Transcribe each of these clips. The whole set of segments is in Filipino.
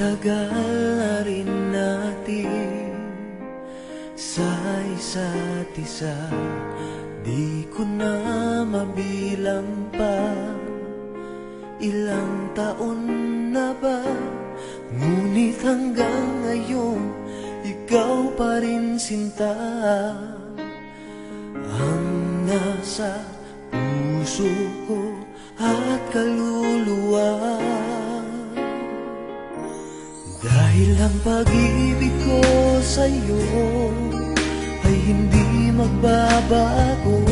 tagal na rin natin sa isa't isa, di ko na mabilang pa. Ilang taon na ba, ngunit hanggang ngayon ikaw pa rin sinta ang nasa puso ko at kaluluwa. Dahil ang pag-ibig ko sa'yo ay hindi magbabago,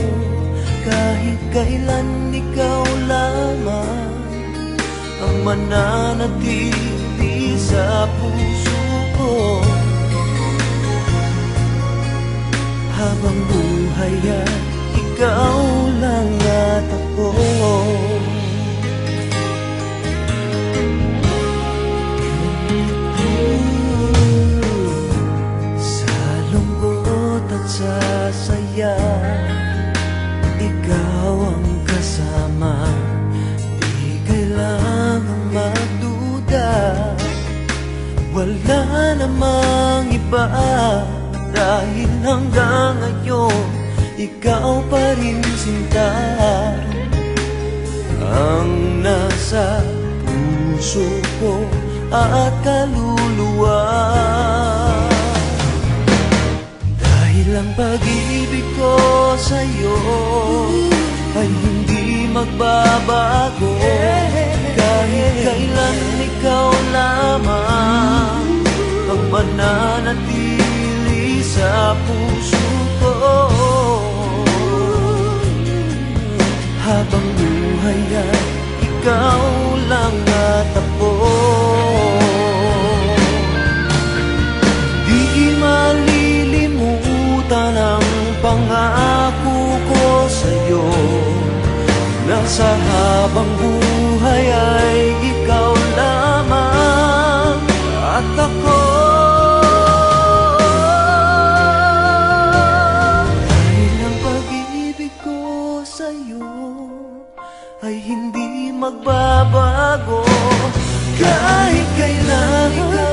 kahit kailan ikaw lamang ang mananatili sa puso ko. Habang buhay ay ikaw lang at ako. Sa lungkot at sa saya, ikaw ang kasama. Di kailangang magduda, wala namang iba. Dahil hanggang ngayon ikaw pa rin sinta ang nasa puso ko at kaluluwa. Dahil ang pag-ibig ko sa'yo ay hindi magbabago, kahit kailan ikaw lamang ang mananatili sa puso ko. Habang buhay ay ikaw lang at ako. Di malilimutan ang pangako ko sa'yo, na sa habang buhay ay ikaw lamang at ako. Dahil ang pag-ibig ko sa'yo ay hindi magbabago, kahit kailan ikaw